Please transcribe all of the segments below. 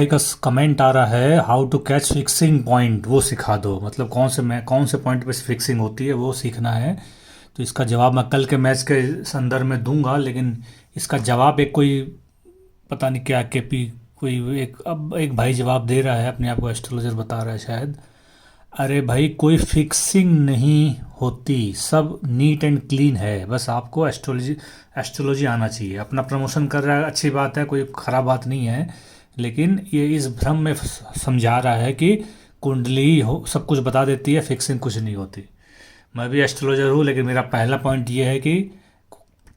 भाई का कमेंट आ रहा है, how to catch fixing point वो सिखा दो। मतलब कौन से पॉइंट पे फिक्सिंग होती है वो सीखना है। तो इसका जवाब मैं कल के मैच के संदर्भ में दूंगा, लेकिन इसका जवाब एक कोई पता नहीं क्या केपी कोई एक अब एक भाई जवाब दे रहा है, अपने आप को एस्ट्रोलॉजर बता रहा है शायद। अरे भाई कोई फिक्सिंग नहीं होती, सब नीट एंड क्लीन है। बस आपको एस्ट्रोलॉजी एस्ट्रोलॉजी आना चाहिए। अपना प्रमोशन कर रहा है, अच्छी बात है, कोई ख़राब बात नहीं है। लेकिन ये इस भ्रम में समझा रहा है कि कुंडली हो सब कुछ बता देती है, फिक्सिंग कुछ नहीं होती। मैं भी एस्ट्रोलॉजर हूँ, लेकिन मेरा पहला पॉइंट ये है कि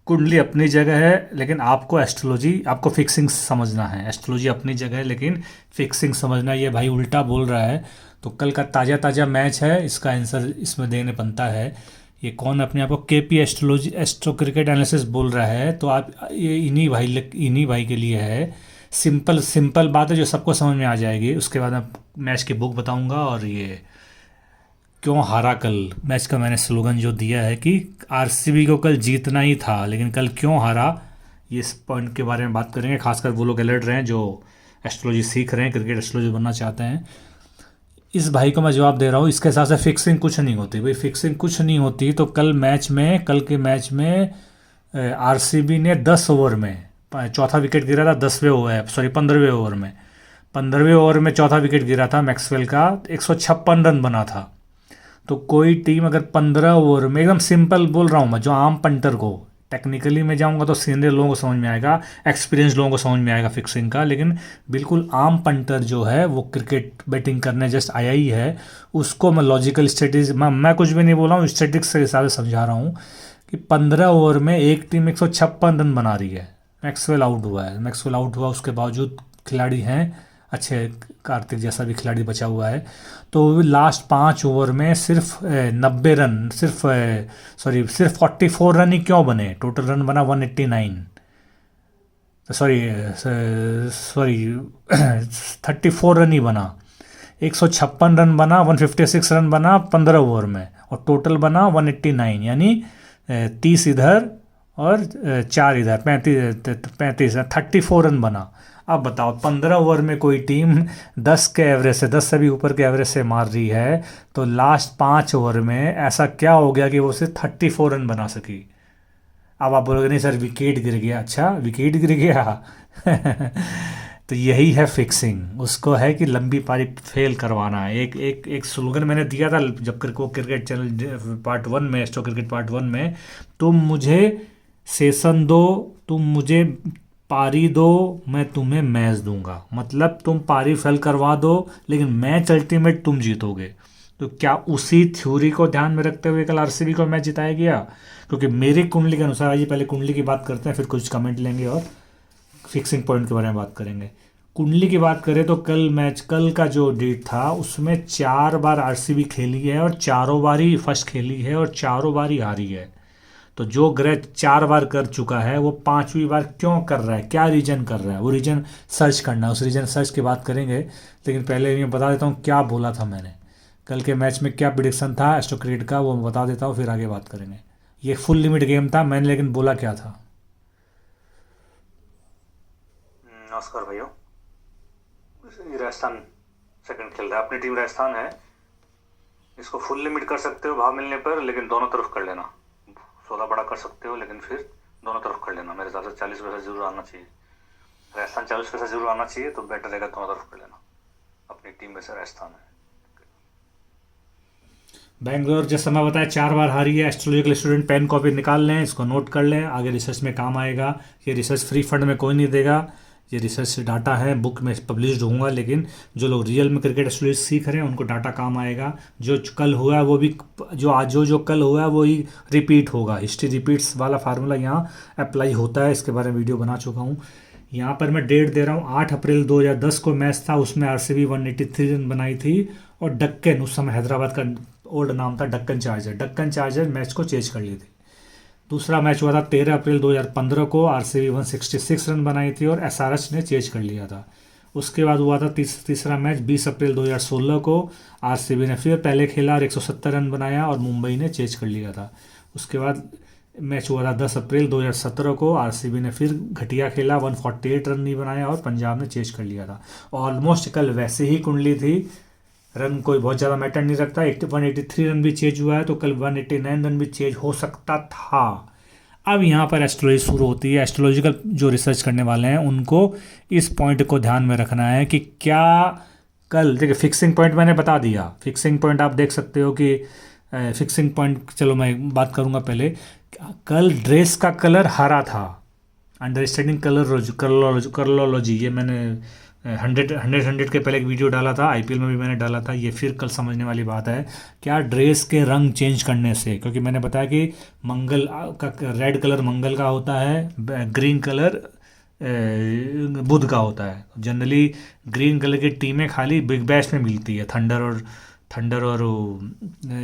कुंडली अपनी जगह है, लेकिन आपको एस्ट्रोलॉजी आपको फिक्सिंग समझना है। एस्ट्रोलॉजी अपनी जगह है लेकिन फिक्सिंग समझना। ये भाई उल्टा बोल रहा है। तो कल का ताज़ा ताज़ा मैच है, इसका आंसर इसमें देने बनता है। ये कौन अपने आप को KP astrology astro cricket analysis बोल रहा है, तो आप ये इन्हीं भाई के लिए है। सिंपल सिंपल बात है जो सबको समझ में आ जाएगी। उसके बाद मैं मैच की बुक बताऊंगा। और ये क्यों हारा कल मैच का मैंने स्लोगन जो दिया है कि आरसीबी को कल जीतना ही था, लेकिन कल क्यों हारा, ये इस पॉइंट के बारे में बात करेंगे। खासकर वो लोग अलर्ट रहे हैं जो एस्ट्रोलॉजी सीख रहे हैं, क्रिकेट एस्ट्रोलॉजी बनना चाहते हैं। इस भाई को मैं जवाब दे रहा हूँ, इसके हिसाब से फिक्सिंग कुछ नहीं होती। भाई फिक्सिंग कुछ नहीं होती तो कल के मैच में आरसीबी ने 10 ओवर में चौथा विकेट गिरा था। 15वें ओवर में 15वें ओवर में चौथा विकेट गिरा था मैक्सवेल का। 156 रन बना था। तो कोई टीम अगर 15 ओवर में, एकदम सिंपल बोल रहा हूँ मैं, जो आम पंटर को, टेक्निकली में जाऊंगा तो सीनियर लोगों को समझ में आएगा, एक्सपीरियंस लोगों को समझ में आएगा फिक्सिंग का। लेकिन बिल्कुल आम पंटर जो है वो क्रिकेट बैटिंग करने जस्ट आया ही है, उसको मैं लॉजिकल स्ट्रेटिज मैं कुछ भी नहीं बोल रहा हूँ, स्टेटिक्स के हिसाब से समझा रहा हूँ कि 15 ओवर में एक टीम 156 रन बना रही है। मैक्सवेल आउट हुआ है। मैक्सवेल आउट हुआ, उसके बावजूद खिलाड़ी हैं अच्छे, कार्तिक जैसा भी खिलाड़ी बचा हुआ है। तो लास्ट 5 ओवर में सिर्फ 90 रन, सिर्फ 44 रन ही क्यों बने? टोटल रन बना 189, सॉरी सॉरी 34 रन ही बना। 156 रन बना, 156 रन बना 15 ओवर में, और टोटल बना 189, यानी 30 इधर और 4 इधर, 35 34 रन बना। अब बताओ 15 ओवर में कोई टीम 10 के एवरेज से, 10 से भी ऊपर के एवरेज से मार रही है, तो लास्ट 5 ओवर में ऐसा क्या हो गया कि वो सिर्फ 34 रन बना सकी? अब आप बोलोगे नहीं सर विकेट गिर गया। अच्छा विकेट गिर गया तो यही है फिक्सिंग। उसको है कि लंबी पारी फेल करवाना है। एक एक एक स्लोगन मैंने दिया था जब क्रिकेट चैनल पार्ट 1 में, स्टो क्रिकेट पार्ट 1 में, तुम मुझे सेशन दो, तुम मुझे पारी दो, मैं तुम्हें मैच दूंगा। मतलब तुम पारी फेल करवा दो लेकिन मैच अल्टीमेट तुम जीतोगे। तो क्या उसी थ्योरी को ध्यान में रखते हुए कल आरसीबी को मैच जिताया गया? क्योंकि मेरी कुंडली के अनुसार, आइए पहले कुंडली की बात करते हैं, फिर कुछ कमेंट लेंगे और फिक्सिंग पॉइंट के बारे में बात करेंगे। कुंडली की बात करें तो कल का जो डेट था उसमें 4 बार आरसीबी खेली है और चारों बार ही फर्स्ट खेली है और चारों बार ही हारी है। तो जो ग्रह 4 बार कर चुका है वो 5वीं बार क्यों कर रहा है? क्या रीजन कर रहा है? वो रीजन सर्च करना है, उस रीजन सर्च की बात करेंगे। लेकिन पहले मैं बता देता हूँ क्या बोला था मैंने कल के मैच में, क्या प्रिडिक्शन था एस्ट्रो क्रिकेट का, वो मैं बता देता हूँ, फिर आगे बात करेंगे। ये फुल लिमिट गेम था मैंने, लेकिन बोला क्या था। नमस्कार भैया। ये राजस्थान सेकंड खेल रहा है, अपनी टीम राजस्थान है। इसको फुल लिमिट कर सकते हो भाव मिलने पर, लेकिन दोनों तरफ कर लेना। 16 बड़ा कर सकते हो लेकिन फिर दोनों तरफ कर लेना। मेरे हिसाब से 40 पैसा जरूर आना चाहिए। राजस्थान 40 पैसा जरूर आना चाहिए, तो बेटर रहेगा दोनों तरफ कर लेना। अपनी टीम में से राजस्थान है। बैंगलोर जैसा मैं बताया 4 बार हारी है। एस्ट्रोलॉजिकल स्टूडेंट पेन कॉपी निकाल लें, इसको नोट कर लें, आगे रिसर्च में काम आएगा। ये रिसर्च फ्री फंड में कोई नहीं देगा, ये रिसर्च डाटा है, बुक में पब्लिश होगा। लेकिन जो लोग रियल में क्रिकेट एस्ट्रोलॉजी सीख रहे हैं उनको डाटा काम आएगा। जो कल हुआ है वो भी, जो आज जो कल हुआ है वो ही रिपीट होगा। हिस्ट्री रिपीट्स वाला फार्मूला यहाँ अप्लाई होता है, इसके बारे में वीडियो बना चुका हूँ। यहाँ पर मैं डेट दे रहा हूँ, 8 अप्रैल 2010 को मैच था, उसमें आरसीबी 183 रन बनाई थी और डक्कन, उस समय हैदराबाद का ओल्ड नाम था डक्कन चार्जर मैच को चेज कर ली थी। दूसरा मैच हुआ था 13 अप्रैल 2015 को, आरसीबी 166 रन बनाई थी और एसआरएच ने चेज कर लिया था। उसके बाद हुआ था तीसरा मैच 20 अप्रैल 2016 को, आरसीबी ने फिर पहले खेला और 170 रन बनाया और मुंबई ने चेज कर लिया था। उसके बाद मैच हुआ था 10 अप्रैल 2017 को। आरसीबी ने फिर घटिया खेला, 148 रन नहीं बनाया और पंजाब ने चेज कर लिया था। ऑलमोस्ट कल वैसे ही कुंडली थी, रन कोई बहुत ज़्यादा मैटर नहीं रखता। 183 रन भी चेज हुआ है, तो कल 189 रन भी चेज हो सकता था। अब यहाँ पर एस्ट्रोलॉजी शुरू होती है। एस्ट्रोलॉजिकल जो रिसर्च करने वाले हैं उनको इस पॉइंट को ध्यान में रखना है कि क्या कल, देखिए फिक्सिंग पॉइंट मैंने बता दिया। फिक्सिंग पॉइंट आप देख सकते हो कि फिक्सिंग पॉइंट, चलो मैं बात करूँगा पहले। कल ड्रेस का कलर हरा था। अंडरस्टैंडिंग कलरोलॉजी, ये मैंने 100 के पहले एक वीडियो डाला था, आईपीएल में भी मैंने डाला था। ये फिर कल समझने वाली बात है क्या ड्रेस के रंग चेंज करने से, क्योंकि मैंने बताया कि मंगल का रेड कलर मंगल का होता है, ग्रीन कलर बुध का होता है। जनरली ग्रीन कलर की टीमें खाली बिग बैश में मिलती है। थंडर और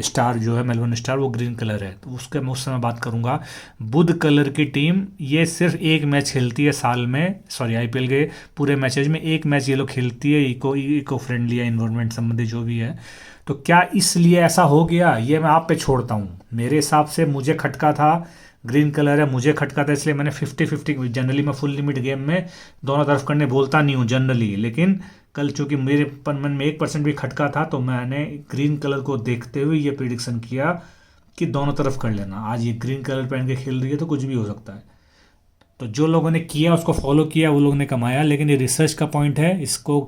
स्टार जो है, मेलबर्न स्टार, वो ग्रीन कलर है, तो उसके मैं उस समय बात करूंगा। बुध कलर की टीम ये सिर्फ एक मैच खेलती है साल में, सॉरी आईपीएल के पूरे मैचेज में एक मैच ये लोग खेलती है, इको फ्रेंडली या इन्वायरमेंट संबंधी जो भी है। तो क्या इसलिए ऐसा हो गया, ये मैं आप पे छोड़ता हूँ। मेरे हिसाब से मुझे खटका था, ग्रीन कलर है, मुझे खटका था, इसलिए मैंने 50-50, जनरली मैं फुल लिमिट गेम में दोनों तरफ करने बोलता नहीं हूँ जनरली, लेकिन कल चूंकि मेरे मन में 1% भी खटका था, तो मैंने ग्रीन कलर को देखते हुए ये प्रिडिक्शन किया कि दोनों तरफ कर लेना। आज ये ग्रीन कलर पहन के खेल रही है तो कुछ भी हो सकता है। तो जो लोगों ने किया, उसको फॉलो किया, वो लोग ने कमाया। लेकिन ये रिसर्च का पॉइंट है, इसको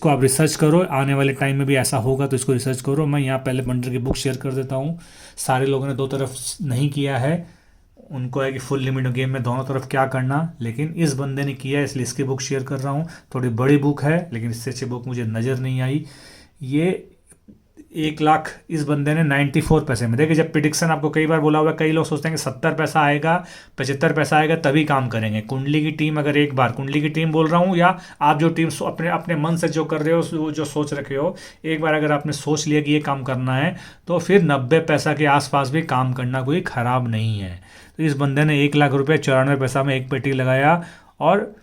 आप रिसर्च करो। आने वाले टाइम में भी ऐसा होगा तो इसको रिसर्च करो। मैं यहाँ पहले बंडर की बुक शेयर कर देता हूँ। सारे लोगों ने दो तरफ नहीं किया है, उनको है कि फुल लिमिट गेम में दोनों तरफ क्या करना, लेकिन इस बंदे ने किया है, इसलिए इसकी बुक शेयर कर रहा हूँ। थोड़ी बड़ी बुक है, लेकिन इससे अच्छी बुक मुझे नज़र नहीं आई। ये 1 लाख इस बंदे ने 94 पैसे में। देखिए, जब प्रिडिक्शन आपको कई बार बोला हुआ है, कई लोग सोचते हैं कि 70 पैसा आएगा, 75 पैसा आएगा तभी काम करेंगे। कुंडली की टीम, अगर एक बार कुंडली की टीम बोल रहा हूँ, या आप जो टीम अपने अपने मन से जो कर रहे हो, जो सोच रखे हो, एक बार अगर आपने सोच लिया कि ये काम करना है, तो फिर 90 पैसा के आसपास भी काम करना कोई ख़राब नहीं है। तो इस बंदे ने 1 लाख रुपये 94 पैसा में एक पेटी लगाया, और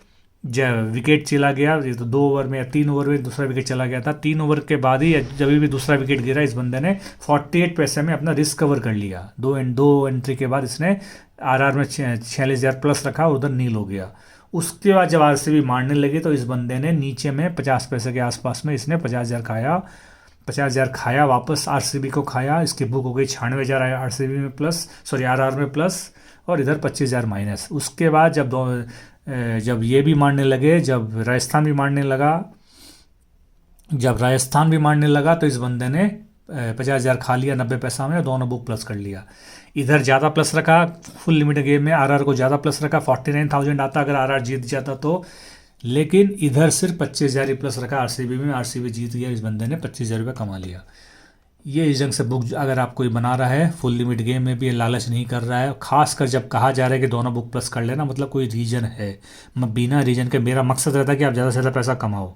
जब विकेट चला गया, ये तो 2 ओवर में या 3 ओवर में दूसरा विकेट चला गया था। 3 ओवर के बाद ही जब भी दूसरा विकेट गिरा, इस बंदे ने 48 पैसे में अपना रिस्क कवर कर लिया। दो एंट्री के बाद इसने आरआर में 46,000 प्लस रखा, उधर नील हो गया। उसके बाद जब आरसीबी मारने लगी, तो इस बंदे ने नीचे में 50 पैसे के आसपास में इसने 50,000 खाया। 50,000 खाया, वापस आरसीबी को खाया। इसकी बुक हो गई 96,000 आया आरसीबी में प्लस, सॉरी आरआर में प्लस, और इधर 25,000 माइनस। उसके बाद जब ये भी मारने लगे, जब राजस्थान भी मारने लगा, तो इस बंदे ने 50,000 खा लिया 90 पैसा में, और दोनों बुक प्लस कर लिया। इधर ज़्यादा प्लस रखा, फुल लिमिट गेम में आरआर को ज़्यादा प्लस रखा, 49,000 आता अगर आरआर जीत जाता तो। लेकिन इधर सिर्फ 25,000 ही प्लस रखा आरसीबी में, आरसीबी जीत गया, इस बंदे ने 25,000 रुपये कमा लिया। ये इस ढंग से बुक अगर आप कोई बना रहा है, फुल लिमिट गेम में भी ये लालच नहीं कर रहा है। खासकर जब कहा जा रहा है कि दोनों बुक प्लस कर लेना, मतलब कोई रीजन है। बिना रीजन के मेरा मकसद रहता है कि आप ज़्यादा से ज़्यादा पैसा कमाओ,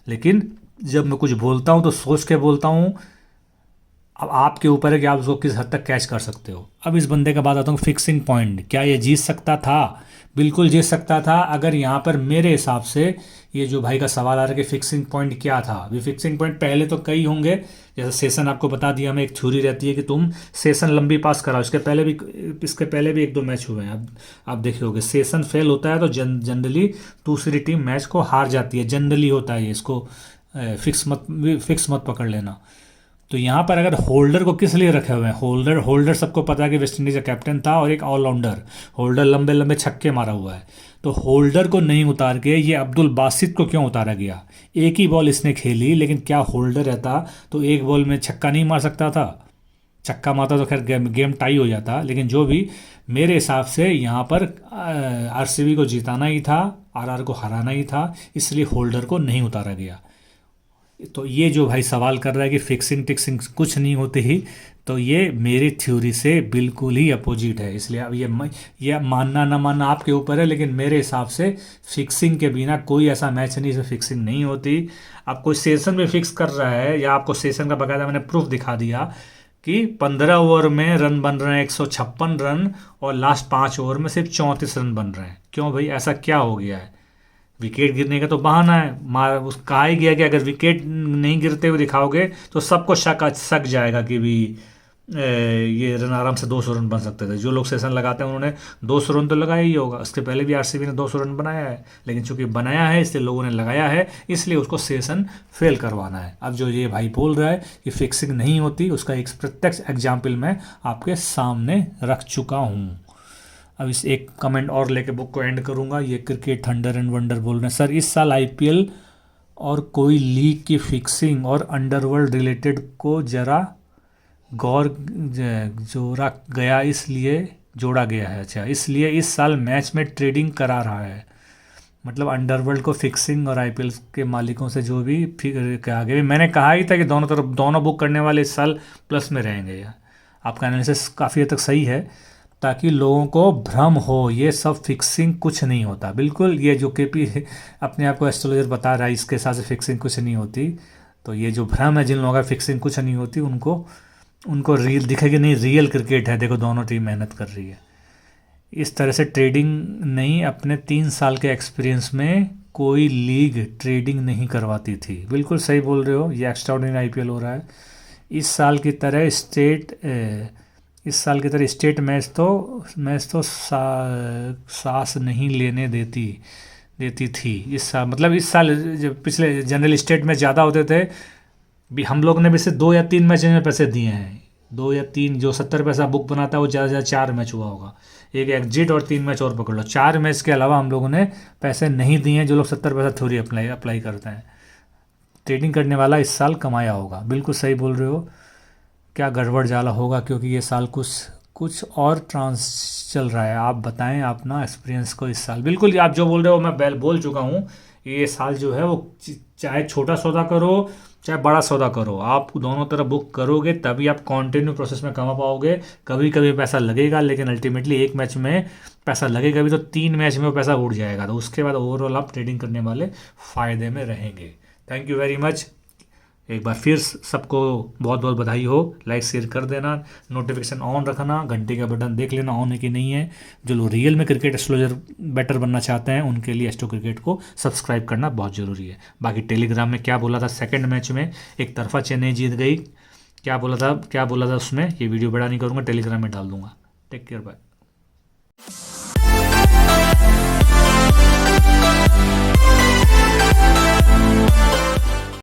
लेकिन जब मैं कुछ बोलता हूँ तो सोच के बोलता हूँ। अब आपके ऊपर है कि आप उसको किस हद तक कैच कर सकते हो। अब इस बंदे का बात आता हूँ, फिक्सिंग पॉइंट, क्या ये जीत सकता था? बिल्कुल जीत सकता था, अगर यहाँ पर मेरे हिसाब से ये जो भाई का सवाल आ रहा है कि फिक्सिंग पॉइंट क्या था। अभी फिक्सिंग पॉइंट पहले तो कई होंगे, जैसे सेशन आपको बता दिया, हमें एक थ्योरी रहती है कि तुम सेशन लंबी पास कराओ। इसके पहले भी 1-2 मैच हुए हैं, आप देखे होगे। सेशन फेल होता है तो जनरली दूसरी टीम मैच को हार जाती है, जनरली होता है ये। इसको फिक्स मत पकड़ लेना। तो यहाँ पर अगर होल्डर को किस लिए रखे हुए हैं, होल्डर सबको पता है कि वेस्ट इंडीज का कैप्टन था और एक ऑलराउंडर। होल्डर लंबे लंबे छक्के मारा हुआ है, तो होल्डर को नहीं उतार के ये अब्दुल बासित को क्यों उतारा गया? एक ही बॉल इसने खेली, लेकिन क्या होल्डर रहता तो एक बॉल में छक्का नहीं मार सकता था? छक्का मारता तो खैर गेम टाई हो जाता। लेकिन जो भी, मेरे हिसाब से यहाँ पर आरसीबी को जिताना ही था, आरआर को हराना ही था, इसलिए होल्डर को नहीं उतारा गया। तो ये जो भाई सवाल कर रहा है कि फिक्सिंग टिक्सिंग कुछ नहीं होती ही, तो ये मेरी थ्योरी से बिल्कुल ही अपोजिट है। इसलिए अब ये मानना ना मानना आपके ऊपर है, लेकिन मेरे हिसाब से फिक्सिंग के बिना कोई ऐसा मैच नहीं जिसमें फिक्सिंग नहीं होती। आप कोई सेशन में फिक्स कर रहा है, या आपको सेशन का बकायदा मैंने प्रूफ दिखा दिया कि 15 ओवर में रन बन रहे हैं 156 रन, और लास्ट 5 ओवर में सिर्फ 34 रन बन रहे हैं। क्यों भाई, ऐसा क्या हो गया है? विकेट गिरने का तो बहाना है। कहा ही गया कि अगर विकेट नहीं गिरते हुए दिखाओगे तो सबको शक जाएगा कि भी ये रन आराम से 200 रन बन सकते थे। जो लोग सेशन लगाते हैं उन्होंने 200 रन तो लगाया ही होगा, उसके पहले भी आरसीबी ने 200 रन बनाया है, लेकिन चूंकि बनाया है इसलिए लोगों ने लगाया है, इसलिए उसको सेशन फेल करवाना है। अब जो ये भाई बोल रहा है कि फिक्सिंग नहीं होती, उसका एक प्रत्यक्ष एग्जाम्पल मैं आपके सामने रख चुका हूँ। अब इस एक कमेंट और लेके बुक को एंड करूँगा। ये क्रिकेट थंडर एंड वंडर बोल रहे हैं, सर इस साल आईपीएल और कोई लीग की फिक्सिंग और अंडरवर्ल्ड रिलेटेड को जरा गौर जोड़ा गया, इसलिए जोड़ा गया है। अच्छा, इसलिए इस साल मैच में ट्रेडिंग करा रहा है, मतलब अंडरवर्ल्ड को फिक्सिंग और आईपीएल के मालिकों से जो भी कहा गया। मैंने कहा ही था कि दोनों तरफ दोनों बुक करने वाले इस साल प्लस में रहेंगे। आपका एनालिसिस काफ़ी हद तक सही है, ताकि लोगों को भ्रम हो ये सब फिक्सिंग कुछ नहीं होता। बिल्कुल, ये जो केपी अपने आप को एस्ट्रोलॉजर बता रहा है इसके हिसाब से फिक्सिंग कुछ नहीं होती, तो ये जो भ्रम है जिन लोगों का फिक्सिंग कुछ नहीं होती, उनको रियल दिखेगी नहीं, रियल क्रिकेट है। देखो दोनों टीम मेहनत कर रही है। इस तरह से ट्रेडिंग नहीं, अपने 3 साल के एक्सपीरियंस में कोई लीग ट्रेडिंग नहीं करवाती थी। बिल्कुल सही बोल रहे हो, ये एक्स्ट्राऑर्डिनरी आईपीएल हो रहा है। इस साल की तरह स्टेट मैच तो सांस नहीं लेने देती थी इस साल। मतलब इस साल जब पिछले जनरल स्टेट में ज़्यादा होते थे भी, हम लोग ने भी से 2 या 3 मैच में पैसे दिए हैं। 2 या 3, जो 70 पैसा बुक बनाता है वो ज़्यादा से ज़्यादा 4 मैच हुआ होगा, एक एग्जिट और 3 मैच और पकड़ लो। 4 मैच के अलावा हम लोगों ने पैसे नहीं दिए हैं, जो लोग 70 पैसा थोड़ी अप्लाई करते हैं। ट्रेडिंग करने वाला इस साल कमाया होगा। बिल्कुल सही बोल रहे हो। क्या गड़बड़ जाला होगा, क्योंकि ये साल कुछ और ट्रांस चल रहा है। आप बताएं अपना एक्सपीरियंस को इस साल। बिल्कुल, आप जो बोल रहे हो मैं बोल चुका हूँ। ये साल जो है वो चाहे छोटा सौदा करो चाहे बड़ा सौदा करो, आप दोनों तरफ बुक करोगे तभी आप कंटिन्यू प्रोसेस में कमा पाओगे। कभी कभी पैसा लगेगा, लेकिन अल्टीमेटली एक मैच में पैसा लगेगा भी तो 3 मैच में वो पैसा उड़ जाएगा, तो उसके बाद ओवरऑल आप ट्रेडिंग करने वाले फ़ायदे में रहेंगे। Thank you very much. एक बार फिर सबको बहुत बहुत बधाई हो। लाइक शेयर कर देना, नोटिफिकेशन ऑन रखना, घंटे का बटन देख लेना ऑन है कि नहीं है। जो लोग रियल में क्रिकेट एस्ट्रोलॉजर बेटर बनना चाहते हैं उनके लिए एस्ट्रो क्रिकेट को सब्सक्राइब करना बहुत ज़रूरी है। बाकी टेलीग्राम में क्या बोला था, सेकंड मैच में एक तरफा चेन्नई जीत गई, क्या बोला था उसमें, ये वीडियो बड़ा नहीं करूँगा, टेलीग्राम में डाल दूंगा। Take care, bye.